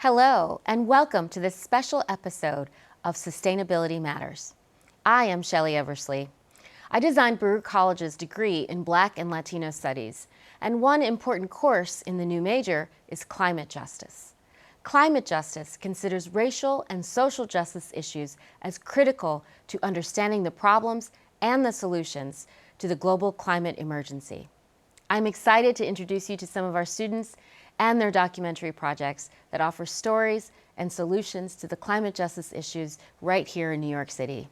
Hello, and welcome to this special episode of Sustainability Matters. I am Shelly Eversley. I designed Baruch College's degree in Black and Latino Studies, and one important course in the new major is climate justice. Climate justice considers racial and social justice issues as critical to understanding the problems and the solutions to the global climate emergency. I'm excited to introduce you to some of our students and their documentary projects that offer stories and solutions to the climate justice issues right here in New York City.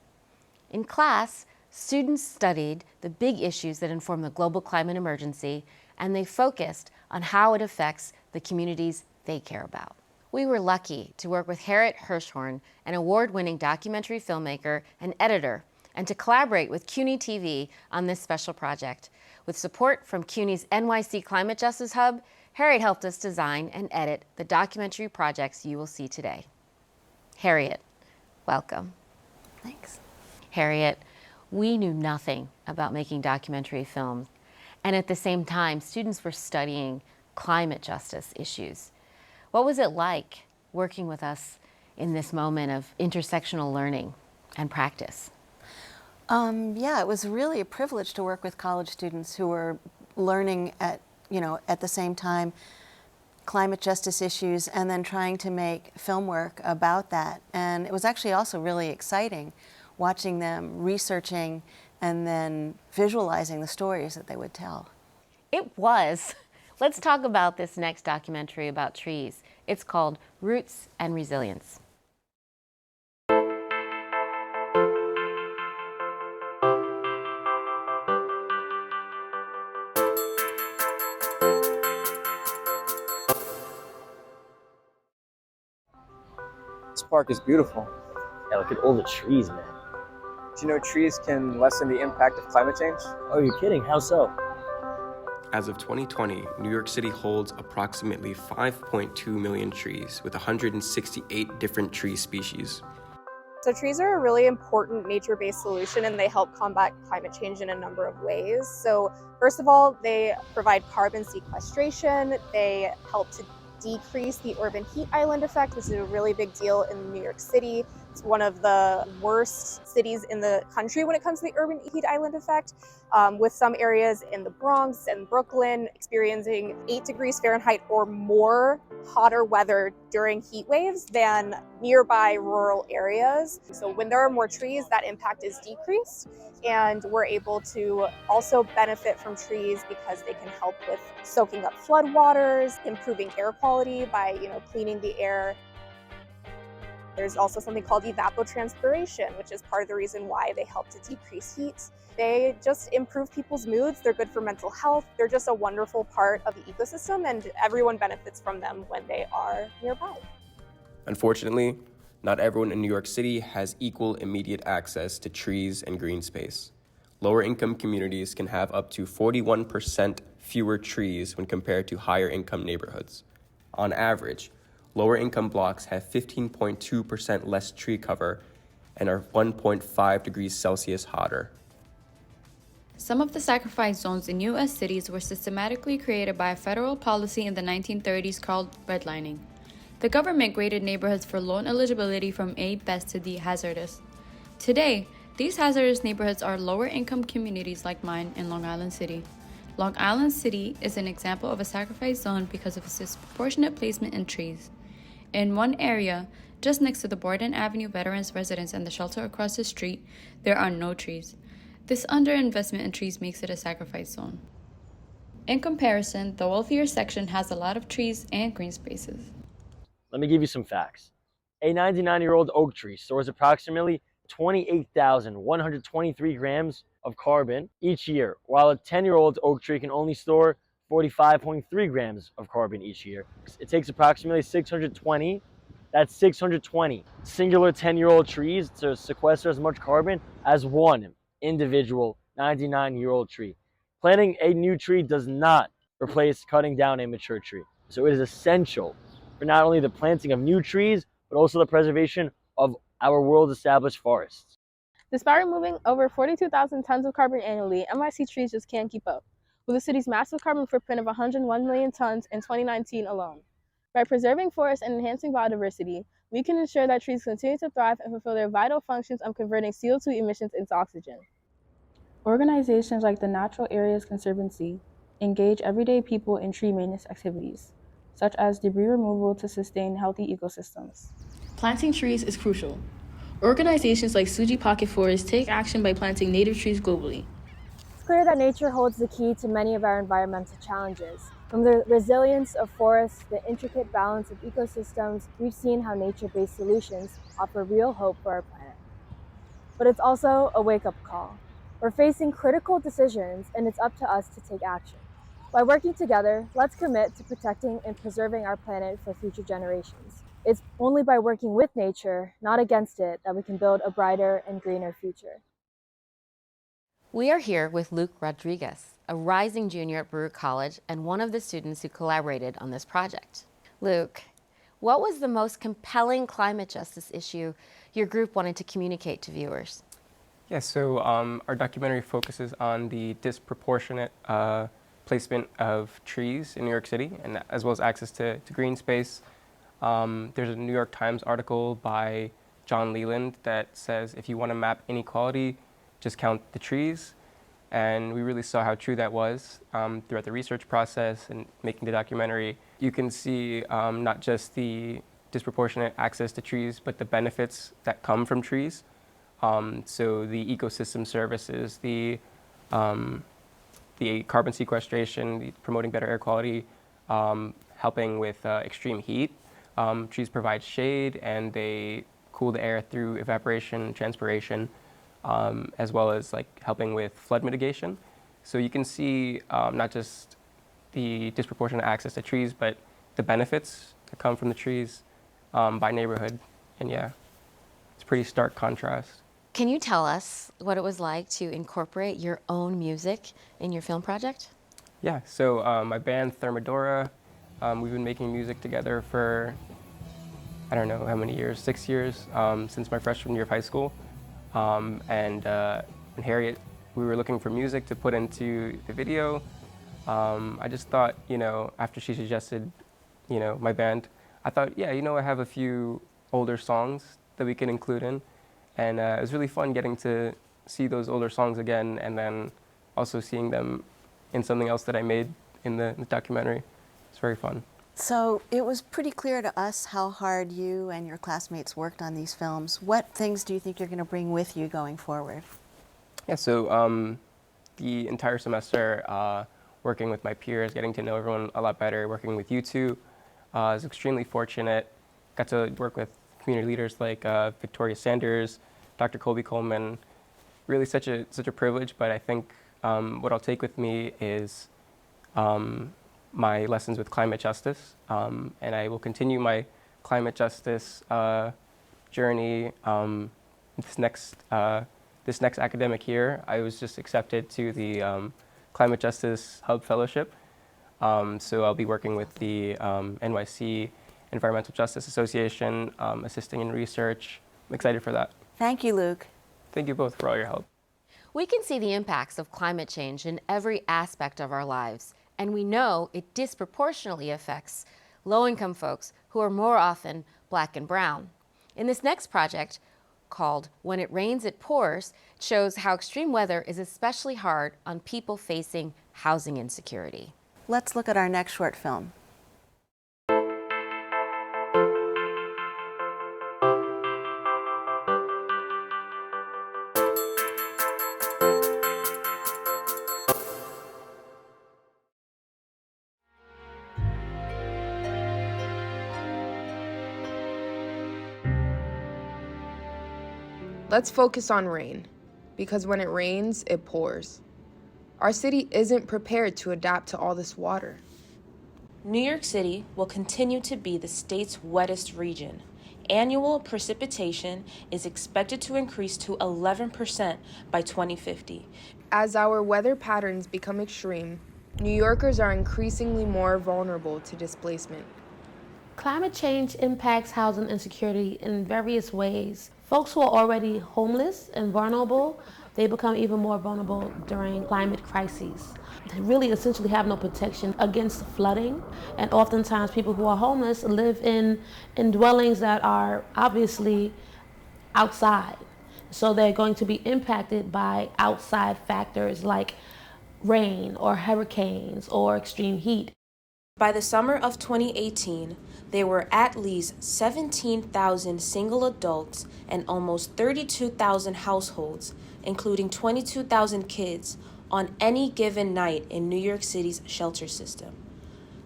In class, students studied the big issues that inform the global climate emergency, and they focused on how it affects the communities they care about. We were lucky to work with Harriet Hirshorn, an award-winning documentary filmmaker and editor, and to collaborate with CUNY TV on this special project. With support from CUNY's NYC Climate Justice Hub, Harriet helped us design and edit the documentary projects you will see today. Harriet, welcome. Thanks. Harriet, we knew nothing about making documentary films, and at the same time, students were studying climate justice issues. What was it like working with us in this moment of intersectional learning and practice? Yeah, it was really a privilege to work with college students who were learning at the same time climate justice issues and then trying to make film work about that. And it was actually also really exciting watching them researching and then visualizing the stories that they would tell. It was. Let's talk about this next documentary about trees. It's called Roots and Resilience. This park is beautiful. Yeah, look at all the trees, man. Do you know trees can lessen the impact of climate change? Oh, you're kidding? How so? As of 2020, New York City holds approximately 5.2 million trees with 168 different tree species. So trees are a really important nature-based solution, and they help combat climate change in a number of ways. So first of all, they provide carbon sequestration. They help to decrease the urban heat island effect, which is a really big deal in New York City. It's one of the worst cities in the country when it comes to the urban heat island effect, with some areas in the Bronx and Brooklyn experiencing 8 degrees Fahrenheit or more hotter weather during heat waves than nearby rural areas. So when there are more trees, that impact is decreased, and we're able to also benefit from trees because they can help with soaking up floodwaters, improving air quality by cleaning the air. There's also something called evapotranspiration, which is part of the reason why they help to decrease heat. They just improve people's moods. They're good for mental health. They're just a wonderful part of the ecosystem, and everyone benefits from them when they are nearby. Unfortunately, not everyone in New York City has equal immediate access to trees and green space. Lower income communities can have up to 41% fewer trees when compared to higher income neighborhoods. On average, lower income blocks have 15.2% less tree cover and are 1.5 degrees Celsius hotter. Some of the sacrifice zones in U.S. cities were systematically created by a federal policy in the 1930s called redlining. The government graded neighborhoods for loan eligibility from A best to D hazardous. Today, these hazardous neighborhoods are lower income communities like mine in Long Island City. Long Island City is an example of a sacrifice zone because of its disproportionate placement in trees. In one area, just next to the Borden Avenue Veterans Residence and the shelter across the street, there are no trees. This underinvestment in trees makes it a sacrifice zone. In comparison, the wealthier section has a lot of trees and green spaces. Let me give you some facts. A 99-year-old oak tree stores approximately 28,123 grams of carbon each year, while a 10-year-old oak tree can only store 45.3 grams of carbon each year. It takes approximately 620 singular 10-year-old trees to sequester as much carbon as one individual 99-year-old tree. Planting a new tree does not replace cutting down a mature tree. So it is essential for not only the planting of new trees, but also the preservation of our world-established forests. Despite removing over 42,000 tons of carbon annually, NYC trees just can't keep up, with the city's massive carbon footprint of 101 million tons in 2019 alone. By preserving forests and enhancing biodiversity, we can ensure that trees continue to thrive and fulfill their vital functions of converting CO2 emissions into oxygen. Organizations like the Natural Areas Conservancy engage everyday people in tree maintenance activities, such as debris removal to sustain healthy ecosystems. Planting trees is crucial. Organizations like Suji Pocket Forests take action by planting native trees globally. It's clear that nature holds the key to many of our environmental challenges. From the resilience of forests to the intricate balance of ecosystems, we've seen how nature-based solutions offer real hope for our planet. But it's also a wake-up call. We're facing critical decisions, and it's up to us to take action. By working together, let's commit to protecting and preserving our planet for future generations. It's only by working with nature, not against it, that we can build a brighter and greener future. We are here with Luke Rodriguez, a rising junior at Baruch College and one of the students who collaborated on this project. Luke, what was the most compelling climate justice issue your group wanted to communicate to viewers? Yeah, so our documentary focuses on the disproportionate placement of trees in New York City, and as well as access to green space. There's a New York Times article by John Leland that says if you want to map inequality, just count the trees. And we really saw how true that was throughout the research process and making the documentary. You can see not just the disproportionate access to trees, but the benefits that come from trees. So the ecosystem services, the carbon sequestration, the promoting better air quality, helping with extreme heat. Trees provide shade and they cool the air through evaporation, transpiration, as well as like helping with flood mitigation. So you can see not just the disproportionate access to trees, but the benefits that come from the trees by neighborhood. And yeah, it's a pretty stark contrast. Can you tell us what it was like to incorporate your own music in your film project? Yeah, so my band Thermidora, we've been making music together for, I don't know how many years, 6 years, since my freshman year of high school. And Harriet, we were looking for music to put into the video. I just thought, after she suggested, my band, I thought, yeah, I have a few older songs that we can include in. And it was really fun getting to see those older songs again and then also seeing them in something else that I made in the documentary. It's very fun. So it was pretty clear to us how hard you and your classmates worked on these films. What things do you think you're going to bring with you going forward? Yeah, so the entire semester working with my peers, getting to know everyone a lot better, working with you two, I was extremely fortunate. Got to work with community leaders like Victoria Sanders, Dr. Colby Coleman. Really such a privilege, but I think what I'll take with me is my lessons with climate justice, and I will continue my climate justice journey this next academic year. I was just accepted to the Climate Justice Hub Fellowship, so I'll be working with the NYC Environmental Justice Association, assisting in research. I'm excited for that. Thank you, Luke. Thank you both for all your help. We can see the impacts of climate change in every aspect of our lives, and we know it disproportionately affects low-income folks who are more often Black and brown. In this next project, called When It Rains, It Pours, it shows how extreme weather is especially hard on people facing housing insecurity. Let's look at our next short film. Let's focus on rain, because when it rains, it pours. Our city isn't prepared to adapt to all this water. New York City will continue to be the state's wettest region. Annual precipitation is expected to increase to 11% by 2050. As our weather patterns become extreme, New Yorkers are increasingly more vulnerable to displacement. Climate change impacts housing insecurity in various ways. Folks who are already homeless and vulnerable, they become even more vulnerable during climate crises. really essentially have no protection against flooding. And oftentimes people who are homeless live in dwellings that are obviously outside. So they're going to be impacted by outside factors like rain or hurricanes or extreme heat. By the summer of 2018, there were at least 17,000 single adults and almost 32,000 households, including 22,000 kids, on any given night in New York City's shelter system.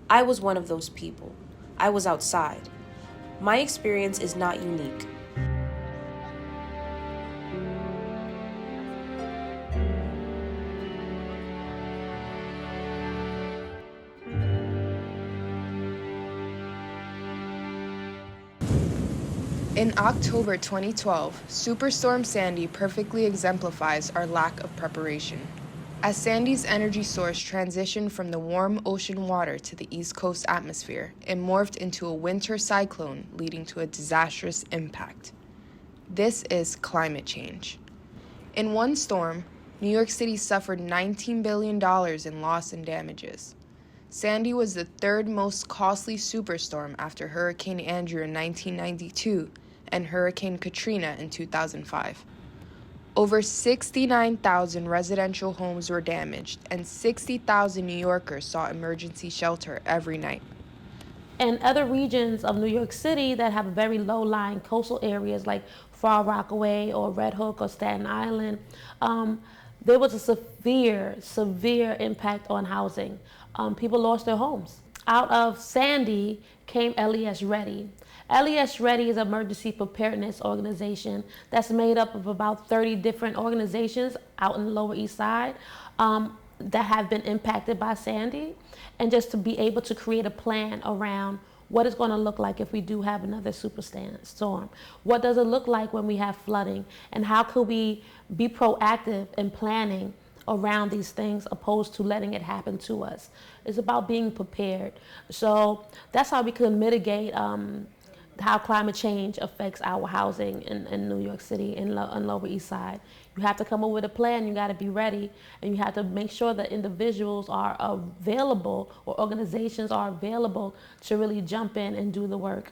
I was one of those people. I was outside. My experience is not unique. In October 2012, Superstorm Sandy perfectly exemplifies our lack of preparation. As Sandy's energy source transitioned from the warm ocean water to the East Coast atmosphere, it morphed into a winter cyclone, leading to a disastrous impact. This is climate change. In one storm, New York City suffered $19 billion in loss and damages. Sandy was the third most costly superstorm after Hurricane Andrew in 1992 and Hurricane Katrina in 2005. Over 69,000 residential homes were damaged, and 60,000 New Yorkers sought emergency shelter every night. And other regions of New York City that have very low-lying coastal areas like Far Rockaway or Red Hook or Staten Island, there was a severe impact on housing. People lost their homes. Out of Sandy came LES Ready. LES Ready is an emergency preparedness organization that's made up of about 30 different organizations out in the Lower East Side that have been impacted by Sandy, and just to be able to create a plan around what it's going to look like if we do have another superstorm. What does it look like when we have flooding, and how could we be proactive in planning around these things opposed to letting it happen to us. It's about being prepared. So that's how we could mitigate how climate change affects our housing in New York City and Lower East Side. You have to come up with a plan, you gotta be ready, and you have to make sure that individuals are available or organizations are available to really jump in and do the work.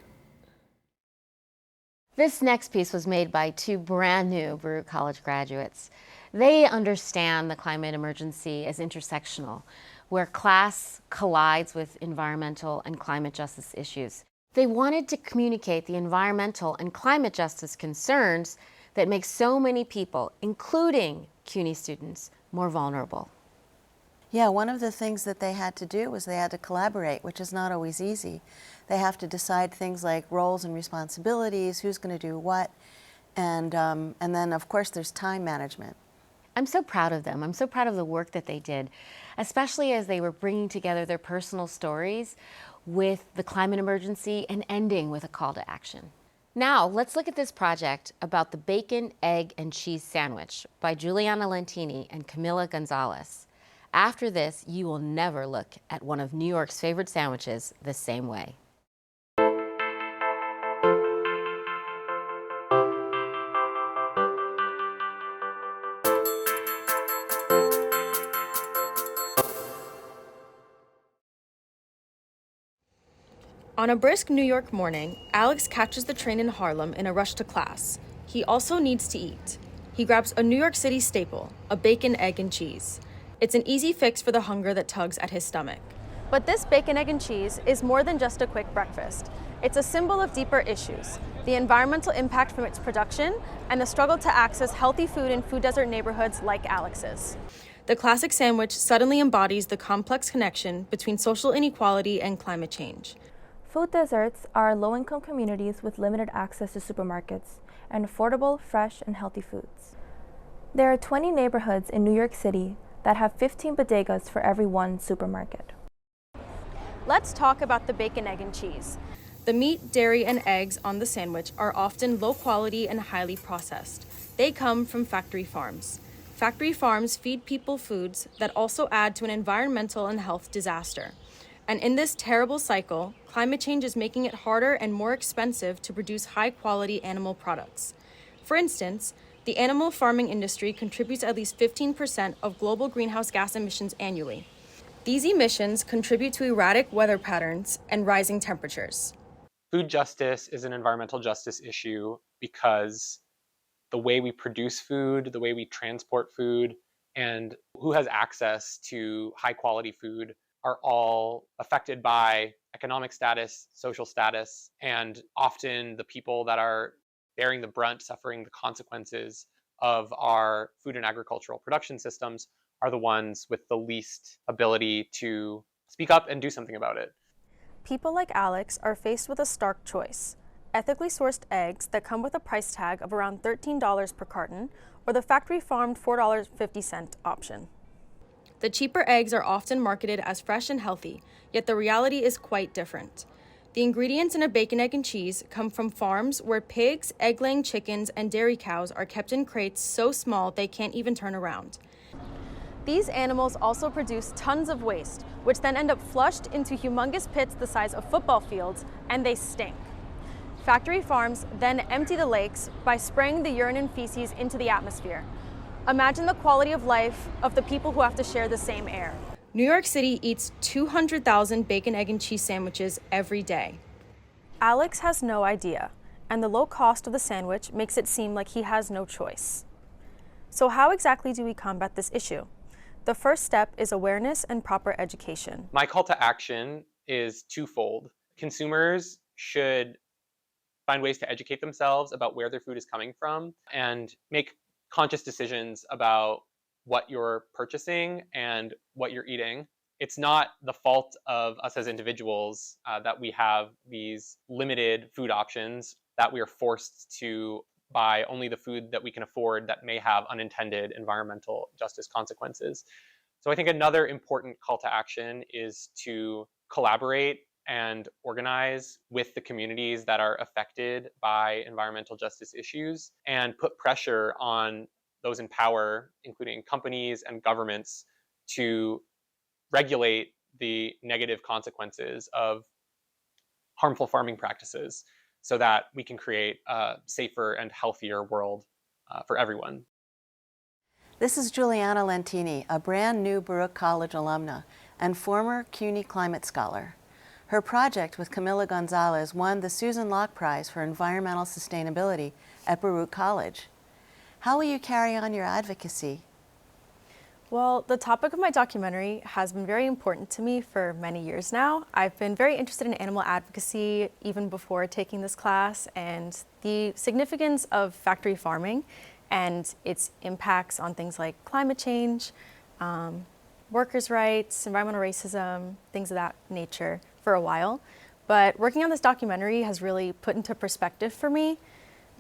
This next piece was made by two brand new Baruch College graduates. They understand the climate emergency as intersectional, where class collides with environmental and climate justice issues. They wanted to communicate the environmental and climate justice concerns that make so many people, including CUNY students, more vulnerable. Yeah, one of the things that they had to do was they had to collaborate, which is not always easy. They have to decide things like roles and responsibilities, who's going to do what, and then of course there's time management. I'm so proud of them. I'm so proud of the work that they did, especially as they were bringing together their personal stories with the climate emergency and ending with a call to action. Now, let's look at this project about the bacon, egg, and cheese sandwich by Jullianna Lentini and Camilla Gonzales. After this, you will never look at one of New York's favorite sandwiches the same way. On a brisk New York morning, Alex catches the train in Harlem in a rush to class. He also needs to eat. He grabs a New York City staple, a bacon, egg, and cheese. It's an easy fix for the hunger that tugs at his stomach. But this bacon, egg, and cheese is more than just a quick breakfast. It's a symbol of deeper issues, the environmental impact from its production, and the struggle to access healthy food in food desert neighborhoods like Alex's. The classic sandwich suddenly embodies the complex connection between social inequality and climate change. Food deserts are low-income communities with limited access to supermarkets and affordable, fresh, and healthy foods. There are 20 neighborhoods in New York City that have 15 bodegas for every one supermarket. Let's talk about the bacon, egg, and cheese. The meat, dairy, and eggs on the sandwich are often low quality and highly processed. They come from factory farms. Factory farms feed people foods that also add to an environmental and health disaster. And in this terrible cycle, climate change is making it harder and more expensive to produce high-quality animal products. For instance, the animal farming industry contributes at least 15% of global greenhouse gas emissions annually. These emissions contribute to erratic weather patterns and rising temperatures. Food justice is an environmental justice issue because the way we produce food, the way we transport food, and who has access to high quality food are all affected by economic status, social status, and often the people that are bearing the brunt, suffering the consequences of our food and agricultural production systems are the ones with the least ability to speak up and do something about it. People like Alex are faced with a stark choice: ethically sourced eggs that come with a price tag of around $13 per carton, or the factory farmed $4.50 option. The cheaper eggs are often marketed as fresh and healthy, yet the reality is quite different. The ingredients in a bacon, egg, and cheese come from farms where pigs, egg-laying chickens, and dairy cows are kept in crates so small they can't even turn around. These animals also produce tons of waste, which then end up flushed into humongous pits the size of football fields, and they stink. Factory farms then empty the lakes by spraying the urine and feces into the atmosphere. Imagine the quality of life of the people who have to share the same air. New York City eats 200,000 bacon, egg, and cheese sandwiches every day. Alex has no idea, and the low cost of the sandwich makes it seem like he has no choice. So how exactly do we combat this issue? The first step is awareness and proper education. My call to action is twofold. Consumers should find ways to educate themselves about where their food is coming from and make conscious decisions about what you're purchasing and what you're eating. It's not the fault of us as individuals that we have these limited food options, that we are forced to buy only the food that we can afford that may have unintended environmental justice consequences. So I think another important call to action is to collaborate and organize with the communities that are affected by environmental justice issues and put pressure on those in power, including companies and governments, to regulate the negative consequences of harmful farming practices so that we can create a safer and healthier world for everyone. This is Jullianna Lentini, a brand new Baruch College alumna and former CUNY climate scholar. Her project with Camilla Gonzales won the Susan Locke Prize for Environmental Sustainability at Baruch College. How will you carry on your advocacy? Well, the topic of my documentary has been very important to me for many years now. I've been very interested in animal advocacy even before taking this class, and the significance of factory farming and its impacts on things like climate change, workers' rights, environmental racism, things of that nature for a while. But working on this documentary has really put into perspective for me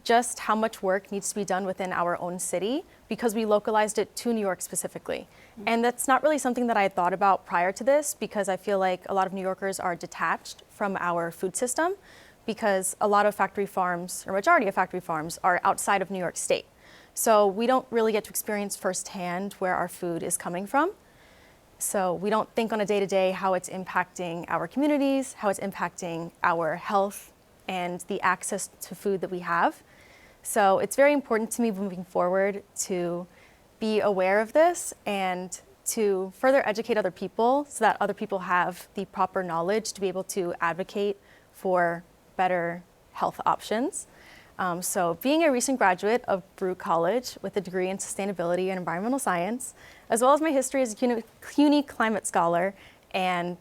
just how much work needs to be done within our own city because we localized it to New York specifically. And that's not really something that I had thought about prior to this because I feel like a lot of New Yorkers are detached from our food system because a lot of factory farms, or majority of factory farms, are outside of New York State. So we don't really get to experience firsthand where our food is coming from. So we don't think on a day-to-day how it's impacting our communities, how it's impacting our health and the access to food that we have. So it's very important to me moving forward to be aware of this and to further educate other people so that other people have the proper knowledge to be able to advocate for better health options. So being a recent graduate of Baruch College with a degree in sustainability and environmental science, as well as my history as a CUNY climate scholar and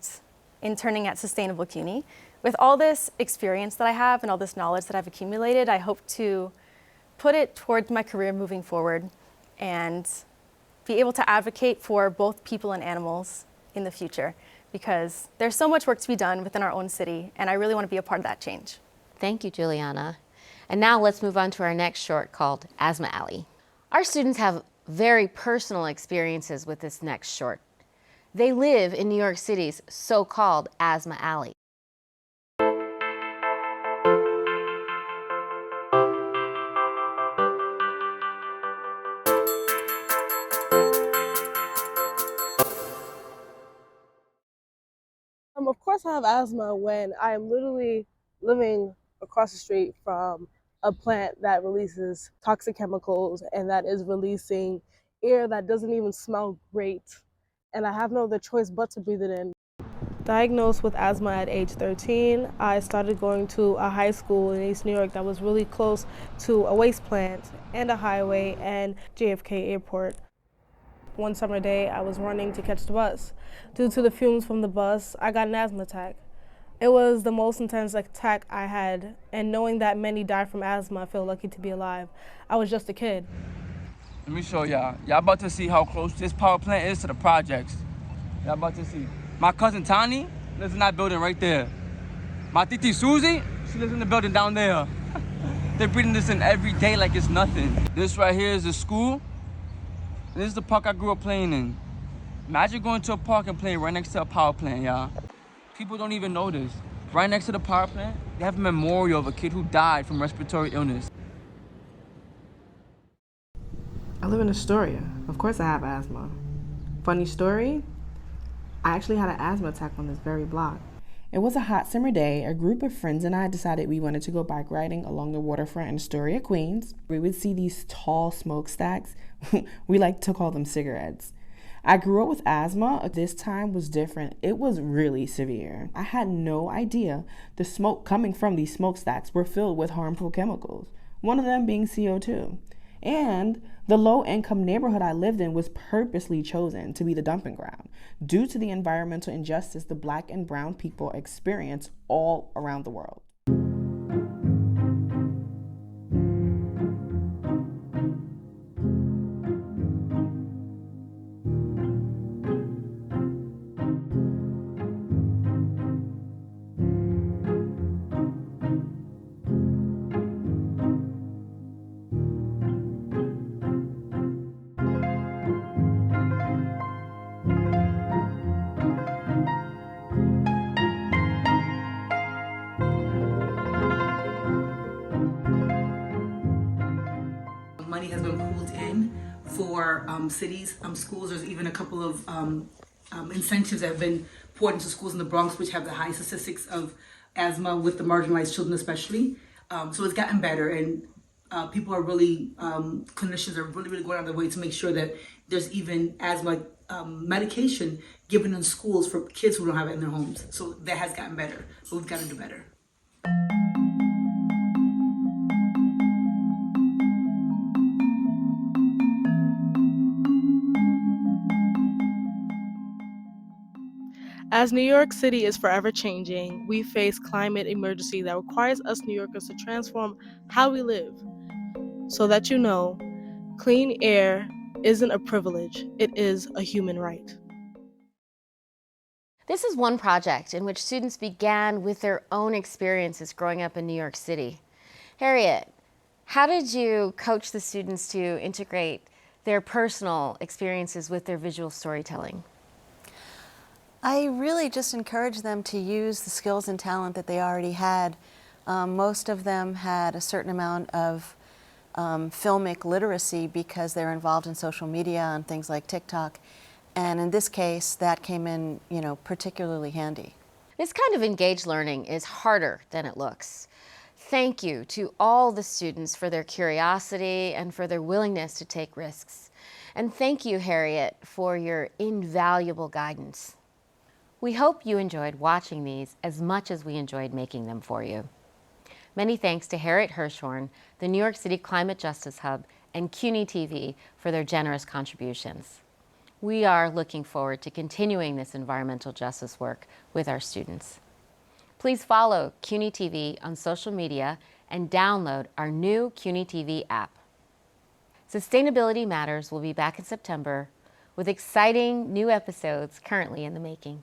interning at Sustainable CUNY, with all this experience that I have and all this knowledge that I've accumulated, I hope to put it towards my career moving forward and be able to advocate for both people and animals in the future because there's so much work to be done within our own city and I really want to be a part of that change. Thank you, Jullianna. And now let's move on to our next short called Asthma Alley. Our students have very personal experiences with this next short. They live in New York City's so-called Asthma Alley. Of course I have asthma when I am literally living across the street from a plant that releases toxic chemicals and that is releasing air that doesn't even smell great and I have no other choice but to breathe it in. Diagnosed with asthma at age 13, I started going to a high school in East New York that was really close to a waste plant and a highway and JFK Airport. One summer day, I was running to catch the bus. Due to the fumes from the bus, I got an asthma attack. It was the most intense attack I had, and knowing that many die from asthma, I feel lucky to be alive. I was just a kid. Let me show y'all. Y'all about to see how close this power plant is to the projects. Y'all about to see. My cousin Tani lives in that building right there. My titi Susie, she lives in the building down there. They're breathing this in every day like it's nothing. This right here is the school. This is the park I grew up playing in. Imagine going to a park and playing right next to a power plant, y'all. People don't even know this. Right next to the power plant, they have a memorial of a kid who died from respiratory illness. I live in Astoria. Of course I have asthma. Funny story, I actually had an asthma attack on this very block. It was a hot summer day. A group of friends and I decided we wanted to go bike riding along the waterfront in Astoria, Queens. We would see these tall smokestacks. We like to call them cigarettes. I grew up with asthma. This time was different. It was really severe. I had no idea the smoke coming from these smokestacks were filled with harmful chemicals, one of them being CO2. And the low-income neighborhood I lived in was purposely chosen to be the dumping ground due to the environmental injustice the Black and brown people experience all around the world. Money has been pulled in for cities, schools. There's even a couple of incentives that have been poured into schools in the Bronx, which have the high statistics of asthma with the marginalized children especially. So it's gotten better, and people are really, clinicians are really going out of their way to make sure that there's even asthma medication given in schools for kids who don't have it in their homes. So that has gotten better, but we've got to do better. As New York City is forever changing, we face climate emergency that requires us New Yorkers to transform how we live. So that you know, clean air isn't a privilege, it is a human right. This is one project in which students began with their own experiences growing up in New York City. Harriet, how did you coach the students to integrate their personal experiences with their visual storytelling? I really just encouraged them to use the skills and talent that they already had. Most of them had a certain amount of filmic literacy because they're involved in social media and things like TikTok. And in this case, that came in, particularly handy. This kind of engaged learning is harder than it looks. Thank you to all the students for their curiosity and for their willingness to take risks. And thank you, Harriet, for your invaluable guidance. We hope you enjoyed watching these as much as we enjoyed making them for you. Many thanks to Harriet Hirshorn, the New York City Climate Justice Hub, and CUNY TV for their generous contributions. We are looking forward to continuing this environmental justice work with our students. Please follow CUNY TV on social media and download our new CUNY TV app. Sustainability Matters will be back in September with exciting new episodes currently in the making.